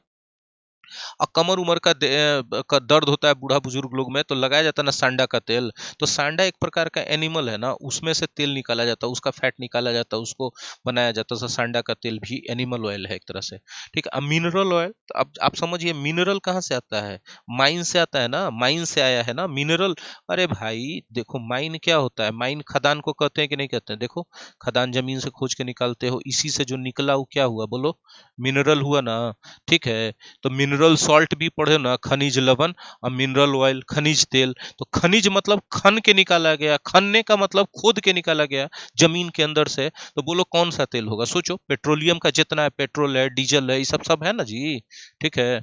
और कमर उमर का दर्द होता है बूढ़ा बुजुर्ग लोग में, तो लगाया जाता है ना सांडा का तेल। तो सांडा एक प्रकार का एनिमल है ना, उसमें से तेल निकाला जाता है, उसका फैट निकाला जाता है, उसको बनाया जाता है। तो सांडा का तेल भी एनिमल ऑयल है एक तरह से, ठीक है। अब मिनरल ऑयल, तो अब आप समझिए मिनरल कहाँ से आता है, माइन से आता है ना, माइन से आया है ना मिनरल। अरे भाई देखो, माइन क्या होता है, माइन खदान को कहते हैं कि नहीं कहते हैं, देखो खदान जमीन से खोज के निकालते हो, इसी से जो निकला वो क्या हुआ बोलो, मिनरल हुआ ना, ठीक है। तो मिनरल सॉल्ट भी पढ़े ना, खनिज लवण, और मिनरल ऑयल खनिज तेल। तो खनिज मतलब खन के निकाला गया, खनने का मतलब खोद के निकाला गया जमीन के अंदर से। तो बोलो कौन सा तेल होगा, सोचो। पेट्रोलियम का जितना है, पेट्रोल है, डीजल है, ये सब है ना जी, ठीक है।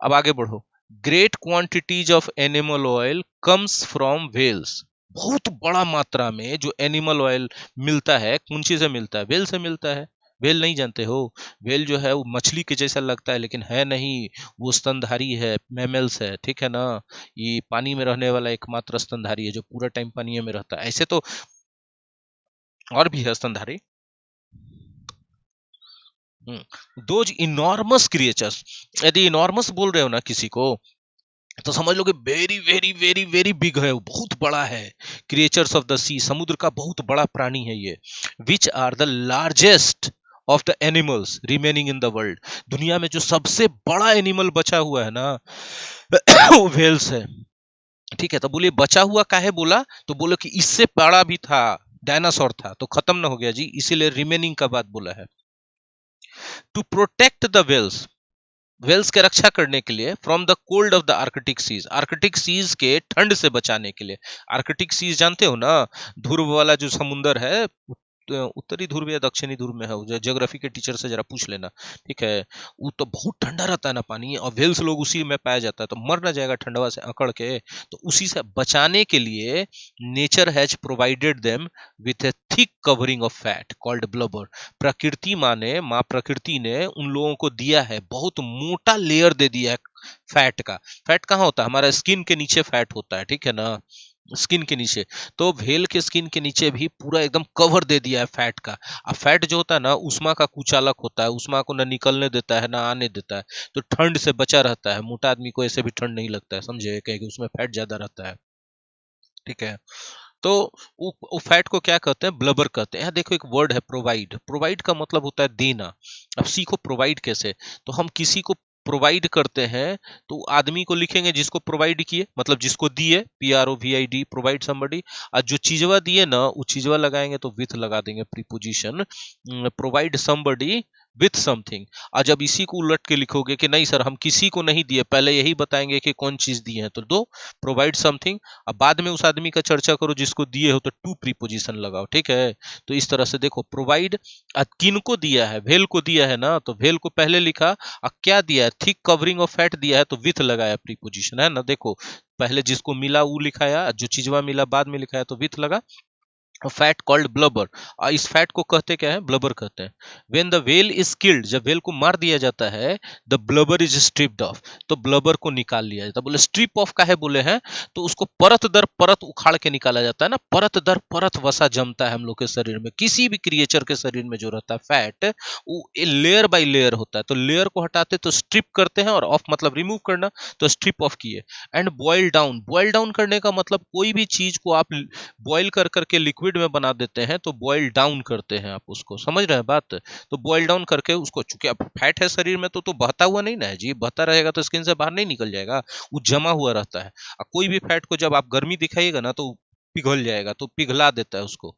अब आगे बढ़ो। Great quantities of animal oil comes from whales. बहुत बड़ा मात्रा में जो एनिमल ऑयल मिलता है, कौन चीज से मिलता है, व्हेल से मिलता है। व्हेल नहीं जानते हो, व्हेल जो है वो मछली के जैसा लगता है लेकिन है नहीं, वो स्तनधारी है, मैमल्स है, ठीक है ना। ये पानी में रहने वाला एकमात्र स्तनधारी है जो पूरा टाइम पानी में रहता है। ऐसे तो और भी है स्तनधारी। दोज इनॉर्मस क्रिएचर्स, यदि इनॉर्मस बोल रहे हो ना किसी को, तो समझ लो कि very very very very big है, वो बहुत बड़ा है। क्रिएचर्स ऑफ द सी, समुद्र का बहुत बड़ा प्राणी है ये। Which are the largest of the animals remaining in the world. दुनिया में जो सबसे बड़ा एनिमल बचा हुआ है ना वो व्हेल्स है, ठीक है। तो बोलिए बचा हुआ काहे बोला, तो बोलो कि इससे बड़ा भी था, डायनासोर था, तो खत्म ना हो गया जी, इसीलिए रिमेनिंग का बात बोला है। To protect the whales, whales के रक्षा करने के लिए, from the cold of the Arctic seas, Arctic seas के ठंड से बचाने के लिए। आर्कटिक सीज जानते हो ना, ध्रुव वाला जो समुंदर है, उत्तरी ध्रुव या दक्षिणी ध्रुव में है, ज्योग्राफी के टीचर से जरा पूछ लेना, ठीक है। वो तो बहुत ठंडा रहता है ना पानी, और वेल्स लोग उसी में पाया जाता है, तो मर ना जाएगा ठंडवा से अकड़ के। तो उसी से बचाने के लिए nature has provided them with A thick covering of fat called blubber. प्रकृति माने माँ प्रकृति ने उन लोगों को दिया है, बहुत मोटा लेयर दे दिया है फैट का। फैट कहाँ होता है, हमारा स्किन के नीचे फैट होता है, ठीक है ना, स्किन के नीचे। तो व्हेल के स्किन के नीचे भी पूरा एकदम कवर दे दिया है फैट का। अब फैट जो होता है ना, उष्मा का कुचालक होता है, उष्मा को ना निकलने देता है ना आने देता है, तो ठंड से बचा रहता है। मोटा आदमी को ऐसे भी ठंड नहीं लगता है, समझे, क्योंकि उसमें फैट ज्यादा रहता है, ठीक है। तो वो फैट को क्या कहते हैं, ब्लबर कहते हैं। यहाँ देखो एक वर्ड है प्रोवाइड, प्रोवाइड का मतलब होता है देना। अब सीखो प्रोवाइड कैसे, तो हम किसी को प्रोवाइड करते हैं, तो आदमी को लिखेंगे जिसको प्रोवाइड किए, मतलब जिसको दिए, PROVID, प्रोवाइड समबडी। और जो चीजवा दिए ना, वो चीजवा लगाएंगे तो विथ लगा देंगे preposition, provide somebody with something. और जब इसी को उलट के लिखोगे कि नहीं सर हम किसी को नहीं दिए, पहले यही बताएंगे कि कौन चीज दी है, तो दो प्रोवाइड समथिंग। अब बाद में उस आदमी का चर्चा करो जिसको दिए हो, तो टू प्रीपोजिशन लगाओ, ठीक है। तो इस तरह से देखो प्रोवाइड, किन को दिया है, वेल को दिया है ना, तो वेल को पहले लिखा, और क्या दिया है, थिक कवरिंग ऑफ फैट दिया है, तो विथ लगाया प्रीपोजिशन, है ना। देखो पहले जिसको मिला वो लिखाया, जो चीजवा मिला बाद में लिखाया, तो विथ लगा। फैट कॉल्ड ब्लबर, इस फैट को कहते क्या है, ब्लबर कहते हैं। When the whale is killed, जब वेल को मार दिया जाता है, the blubber is stripped off, तो ब्लबर को निकाल लिया जाता है। बोले स्ट्रिप ऑफ काहे बोले हैं, तो उसको परत दर परत उखाड़ के निकाला जाता है ना, परत दर परत वसा जमता है हम लोग के शरीर में, किसी भी क्रिएचर के शरीर में जो रहता है फैट, वो लेयर बाय लेयर होता है। तो लेयर को हटाते तो स्ट्रिप करते हैं, और ऑफ मतलब रिमूव करना, तो स्ट्रिप ऑफ किए। And boil down, boil down करने का मतलब कोई भी चीज को आप बॉईल कर करके लिक्विड में बना देते हैं, तो बॉईल डाउन करते हैं आप उसको, समझ रहे हैं बात। तो बॉईल डाउन करके उसको, चूंकि अब फैट है शरीर में, तो बहता हुआ नहीं ना है जी, बहता रहेगा तो स्किन से बाहर नहीं निकल जाएगा, वो जमा हुआ रहता है। और कोई भी फैट को जब आप गर्मी दिखाइएगा ना, तो पिघल जाएगा, तो पिघला देता है उसको,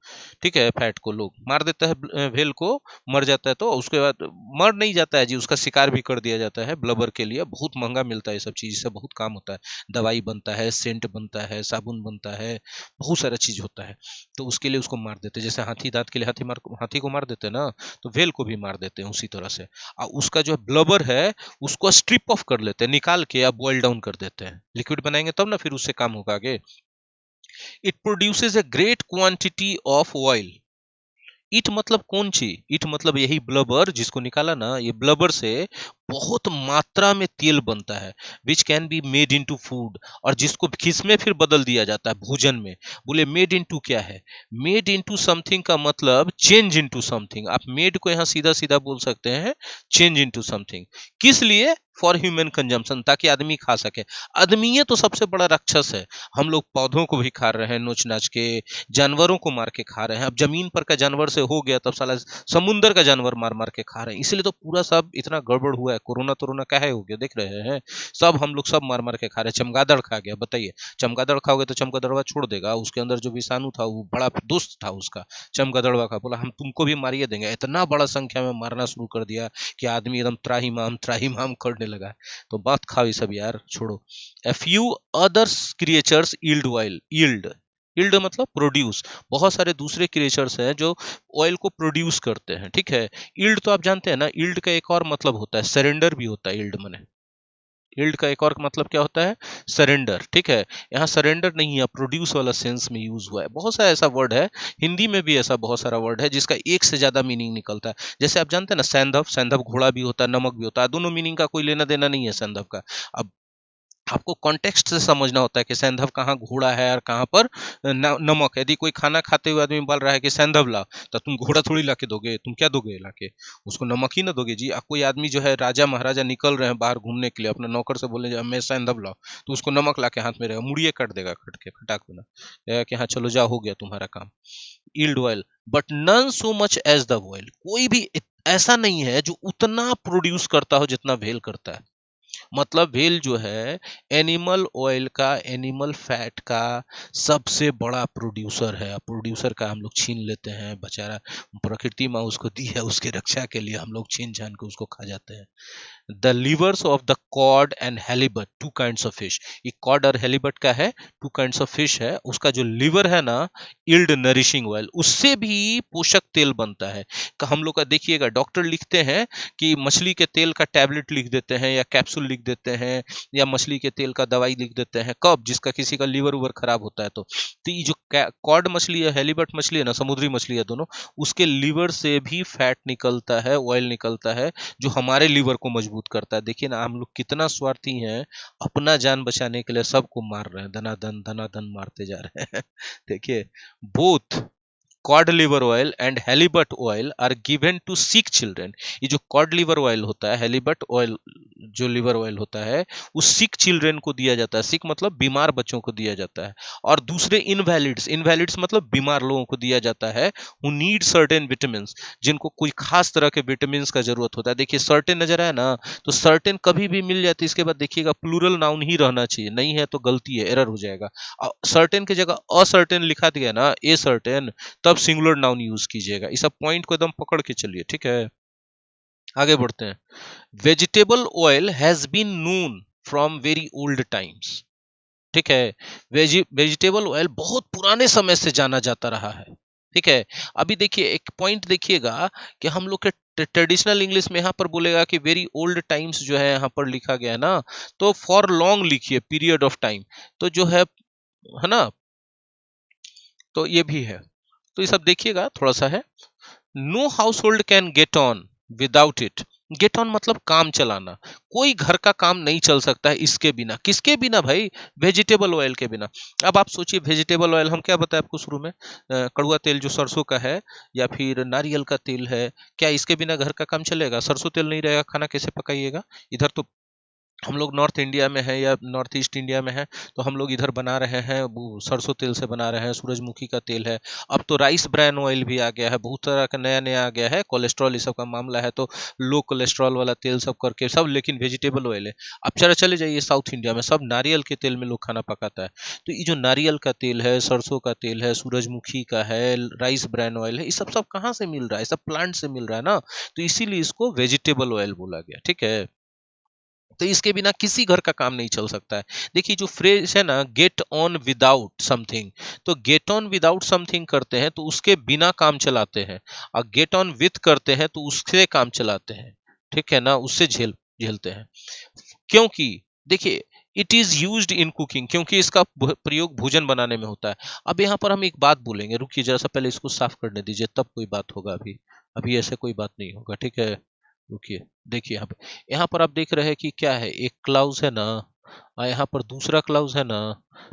ठीक है। फैट को लोग मार देता है, व्हेल को मर जाता है, तो उसके बाद मर नहीं जाता है जी, उसका शिकार भी कर दिया जाता है ब्लबर के लिए। बहुत महंगा मिलता है ये सब चीज, इससे बहुत काम होता है, दवाई बनता है, सेंट बनता है, साबुन बनता है, बहुत सारा चीज होता है। तो उसके लिए उसको मार देते हैं, जैसे हाथी दांत के लिए हाथी को मार देते हैं ना, तो व्हेल को भी मार देते हैं उसी तरह से। और उसका जो ब्लबर है, उसको स्ट्रिप ऑफ कर लेते हैं, निकाल के या बॉयल डाउन कर देते हैं, लिक्विड बनाएंगे तब ना फिर उससे काम होगा आगे। It produces a great quantity of oil. It मतलब कौन सी, ईट मतलब यही ब्लबर जिसको निकाला ना, ये ब्लबर से बहुत मात्रा में तेल बनता है, which can be made into food, और जिसको खिस में फिर बदल दिया जाता है भोजन में। बोले मेड इनटू क्या है, मेड इनटू समथिंग का मतलब चेंज इनटू समथिंग। आप मेड को यहाँ सीधा सीधा बोल सकते हैं चेंज इनटू समथिंग, किस लिए, फॉर ह्यूमन कंजम्पशन, ताकि आदमी खा सके। आदमी तो सबसे बड़ा राक्षस है। हम लोग पौधों को भी खा रहे हैं नोच नाच के, जानवरों को मार के खा रहे हैं। अब जमीन पर का जानवर से हो गया, तब साला समुंदर का जानवर मार मार के खा रहे हैं। इसलिए तो पूरा सब इतना गड़बड़ हुआ है। कोरोना तोरोना काहे हो गया, देख रहे हैं। सब हम लोग सब मार मार के खा रहे हैं। चमगादड़ खा गया, बताइए। चमगादड़ खाओगे तो चमगादड़वा छोड़ देगा? उसके अंदर जो विषाणु था वो बड़ा दोस्त था उसका, चमगादड़वा का। बोला हम तुमको भी मारिए देंगे। इतना बड़ा संख्या में मारना शुरू कर दिया कि आदमी एकदम त्राहिमाम करने लगा। तो मत खाओ ये सब यार, छोड़ो। A few other creatures yield oil, yield मतलब प्रोड्यूस। बहुत सारे दूसरे क्रिएचर्स हैं जो ऑयल को प्रोड्यूस करते हैं, ठीक है। यील्ड तो आप जानते हैं ना, यील्ड का एक और मतलब होता है सरेंडर भी होता है। यील्ड माने, यील्ड का एक और मतलब क्या होता है, सरेंडर, ठीक है। यहाँ सरेंडर नहीं है, प्रोड्यूस वाला सेंस में यूज हुआ है। बहुत सारा ऐसा वर्ड है, हिंदी में भी ऐसा बहुत सारा वर्ड है जिसका एक से ज्यादा मीनिंग निकलता है। जैसे आप जानते हैं ना, सैंधव, सैंधव घोड़ा भी होता है, नमक भी होता है। दोनों मीनिंग का कोई लेना देना नहीं है सैंधव का। अब आपको कॉन्टेक्स्ट से समझना होता है कि सैंधव कहाँ घोड़ा है और कहाँ पर नमक है। यदि कोई खाना खाते हुए आदमी बोल रहा है कि सैंधव ला, तो तुम घोड़ा थोड़ी ला के दोगे, तुम क्या दोगे ला के, उसको नमक ही ना दोगे जी। कोई आदमी जो है, राजा महाराजा निकल रहे हैं बाहर घूमने के लिए, अपने नौकर से बोले मैं सैंधव लाओ, तो उसको नमक ला के हाथ में रहेगा, मुड़िए काट देगा, खट के खटाक देना कि हाँ चलो जाओ, हो गया तुम्हारा काम। Yield oil, but none so much as the oil. कोई भी ऐसा नहीं है जो उतना प्रोड्यूस करता हो जितना व्हेल करता है। मतलब व्हेल जो है एनिमल ऑयल का, एनिमल फैट का सबसे बड़ा प्रोड्यूसर है। प्रोड्यूसर का हम लोग छीन लेते हैं, बेचारा प्रकृति माँ उसको दी है, उसके रक्षा के लिए हम लोग छीन छान के उसको खा जाते हैं। The livers of the cod and halibut, two kinds of fish. ये कॉड और हेलीबट का है, टू काइंड्स ऑफ फिश है। उसका जो लिवर है ना, इल्ड नरिशिंग ऑयल, उससे भी पोषक तेल बनता है। हम लोग का देखिएगा, डॉक्टर लिखते हैं कि मछली के तेल का टैबलेट लिख देते हैं या कैप्सूल लिख देते हैं, या मछली के तेल का दवाई लिख देते हैं। कब? जिसका किसी का लीवर उवर खराब होता है तो ये जो कॉड मछली है, हेलीबट मछली है ना, समुद्री मछली है दोनों, उसके लीवर से भी फैट निकलता है, ऑयल निकलता है, जो हमारे लीवर को मजबूत करता है। देखिए ना, हम लोग कितना स्वार्थी हैं, अपना जान बचाने के लिए सबको मार रहे हैं, धनाधन मारते जा रहे हैं। देखिए, both cod liver oil and halibut oil are given to sick children. ये जो कॉड लिवर ऑयल होता है, हेलीबट ऑयल जो लिवर ऑयल होता है, वो सिक चिल्ड्रेन को दिया जाता है। सिक मतलब बीमार बच्चों को दिया जाता है। और दूसरे इनवैलिड्स, इनवैलिड्स मतलब बीमार लोगों को दिया जाता है, हु नीड सर्टेन विटामिन, जिनको कोई खास तरह के विटामिन का जरूरत होता है। देखिए सर्टेन नजर आया ना, तो सर्टेन कभी भी मिल जाती है, इसके बाद देखिएगा प्लूरल नाउन ही रहना चाहिए, नहीं है तो गलती है, एरर हो जाएगा। सर्टेन की जगह असर्टेन लिखा दिया ना, ए सर्टेन, तब सिंगुलर नाउन यूज कीजिएगा। इस सब पॉइंट को एकदम पकड़ के चलिए, ठीक है। आगे बढ़ते हैं। Vegetable oil has been known from very old times, ठीक है। वेजिटेबल ऑयल बहुत पुराने समय से जाना जाता रहा है, ठीक है। अभी देखिए एक पॉइंट देखिएगा कि हम लोग के ट्रेडिशनल इंग्लिश में यहाँ पर बोलेगा कि वेरी ओल्ड टाइम्स जो है यहाँ पर लिखा गया है ना, तो फॉर लॉन्ग लिखिए, पीरियड ऑफ टाइम, तो जो है ना, तो ये भी है। तो ये सब देखिएगा थोड़ा सा है। No household can get on without it. Get on मतलब काम चलाना। कोई घर का काम नहीं चल सकता है इसके बिना। किसके बिना भाई? वेजिटेबल ऑयल के बिना। अब आप सोचिए, वेजिटेबल ऑयल हम क्या बताए आपको शुरू में, कड़ुआ तेल जो सरसों का है या फिर नारियल का तेल है, क्या इसके बिना घर का काम चलेगा? सरसों तेल नहीं रहेगा, खाना कैसे पकाइएगा? इधर तो हम लोग नॉर्थ इंडिया में है या नॉर्थ ईस्ट इंडिया में है, तो हम लोग इधर बना रहे हैं सरसों तेल से बना रहे हैं, सूरजमुखी का तेल है। अब तो राइस ब्रान ऑयल भी आ गया है, बहुत तरह का नया नया आ गया है। कोलेस्ट्रॉल ये सब का मामला है तो लो कोलेस्ट्रॉल वाला तेल सब करके सब, लेकिन वेजिटेबल ऑयल है। अब चले जाइए साउथ इंडिया में, सब नारियल के तेल में लोग खाना पकाता है। तो ये जो नारियल का तेल है, सरसों का तेल है, सूरजमुखी का है, राइस ब्रान ऑयल है, ये सब सब कहाँ से मिल रहा है? सब प्लांट से मिल रहा है ना, तो इसीलिए इसको वेजिटेबल ऑयल बोला गया, ठीक है। तो इसके बिना किसी घर का काम नहीं चल सकता है। देखिए जो फ्रेज है ना, गेट ऑन विदाउट समथिंग, तो गेट ऑन विदाउट समथिंग करते हैं तो उसके बिना काम चलाते हैं, और गेट ऑन विथ करते हैं तो उससे काम चलाते हैं, ठीक है ना, उससे झेलते हैं। क्योंकि देखिए, it is used in cooking, क्योंकि इसका प्रयोग भोजन बनाने में होता है। अब यहाँ पर हम एक बात बोलेंगे, रुकिए जरा सा, पहले इसको साफ करने दीजिए, तब कोई बात होगा। अभी अभी ऐसे कोई बात नहीं होगा, ठीक है। रुकिए, देखिए यहाँ पर आप देख रहे हैं कि क्या है, एक क्लाउज है ना, यहाँ पर दूसरा क्लाउज है ना,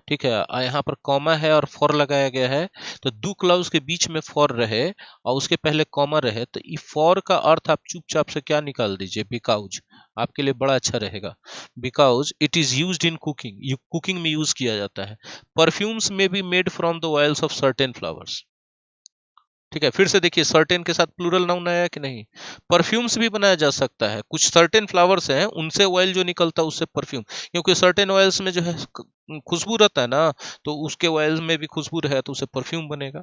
ठीक है, यहाँ पर कॉमा है और फॉर लगाया गया है, तो दो क्लाउज के बीच में फॉर रहे और उसके पहले कॉमा रहे, तो ये फॉर का अर्थ आप चुपचाप से क्या निकाल दीजिए, बिकाउज। आपके लिए बड़ा अच्छा रहेगा। Because it is used in cooking, cooking में यूज किया जाता है। परफ्यूम्स में be made from the oils of certain flowers. ठीक है, फिर से देखिए सर्टेन के साथ प्लूरल नाउन आया कि नहीं। परफ्यूम्स भी बनाया जा सकता है, कुछ सर्टेन फ्लावर्स हैं उनसे ऑयल जो निकलता है उससे परफ्यूम, क्योंकि सर्टेन ऑयल्स में जो है खुशबू रहता है ना, तो उसके ऑयल में भी खुशबू रहे तो उससे परफ्यूम बनेगा।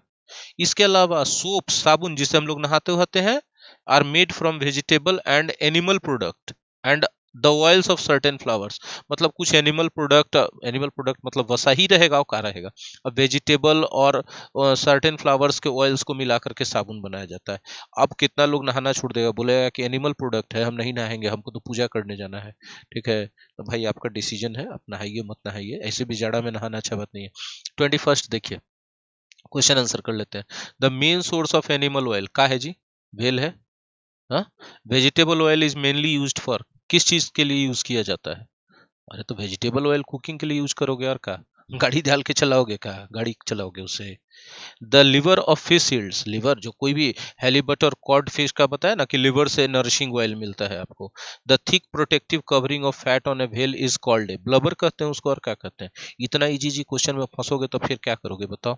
इसके अलावा सोप, साबुन जिसे हम लोग नहाते होते हैं, are made from vegetable and animal product and the oils of certain flowers. मतलब कुछ एनिमल प्रोडक्ट, एनिमल प्रोडक्ट मतलब वसा ही रहेगा और का रहेगा। अब वेजिटेबल और सर्टेन फ्लावर्स के ऑयल्स को मिला करके साबुन बनाया जाता है। अब कितना लोग नहाना छोड़ देगा, बोलेगा कि एनिमल प्रोडक्ट है हम नहीं नहाएंगे, हमको तो पूजा करने जाना है। ठीक है, तो भाई आपका डिसीजन है, आप नहाइए मत नहाइए, ऐसे भी जाड़ा में नहाना अच्छा बात नहीं है। 21 देखिए, क्वेश्चन आंसर कर लेते हैं। The main source of animal oil का है जी, वेल है। हाँ, vegetable oil is mainly used for, किस चीज के लिए यूज किया जाता है। अरे तो वेजिटेबल ऑयल कुकिंग के लिए यूज करोगे और का, गाड़ी डाल के चलाओगे का, गाड़ी चलाओगे उससे। The liver of fish seals, liver जो कोई भी हेलीबट और कॉड फिश का बताया ना कि लिवर से नरिशिंग ऑयल मिलता है आपको। The thick protective covering of fat on A whale is called a, blubber कहते हैं उसको और क्या कहते हैं। इतना इजी जी क्वेश्चन में फंसोगे तो फिर क्या करोगे बताओ।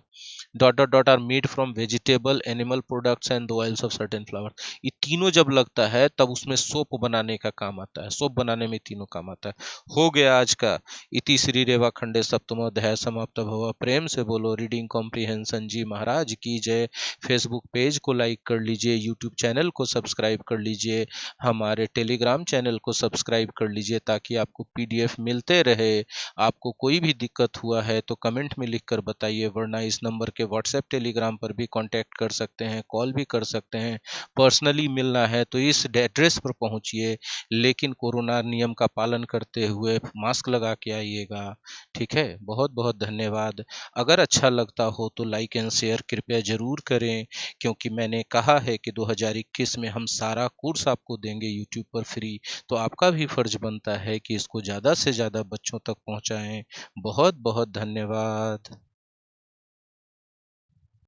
Dot dot dot are made from vegetable animal products and the oils of certain flower. ये तीनों जब लगता है तब उसमें सोप बनाने का काम आता है, सोप बनाने में तीनों काम आता है। हो गया आज का। इति श्री रेवा खंडे सप्तमोध्याय समाप्त भव। प्रेम से बोलो रीडिंग कॉम्प्रिहेंशन जी महाराज की जय। फेसबुक पेज को लाइक कर लीजिए, यूट्यूब चैनल को सब्सक्राइब कर लीजिए, हमारे टेलीग्राम चैनल को सब्सक्राइब कर लीजिए ताकि आपको पीडीएफ मिलते रहे। आपको कोई भी दिक्कत हुआ है तो कमेंट में लिख कर बताइए, वरना इस नंबर के व्हाट्सएप टेलीग्राम पर भी कांटेक्ट कर सकते हैं, कॉल भी कर सकते हैं। पर्सनली मिलना है तो इस एड्रेस पर पहुंचिए, लेकिन कोरोना नियम का पालन करते हुए मास्क लगा के आइएगा। ठीक है, बहुत बहुत धन्यवाद। अगर अच्छा लगता हो तो लाइक एंड शेयर कृपया जरूर करें, क्योंकि मैंने कहा है कि 2021 में हम सारा कोर्स आपको देंगे यूट्यूब पर फ्री, तो आपका भी फर्ज बनता है कि इसको ज़्यादा से ज़्यादा बच्चों तक पहुंचाएं। बहुत बहुत धन्यवाद।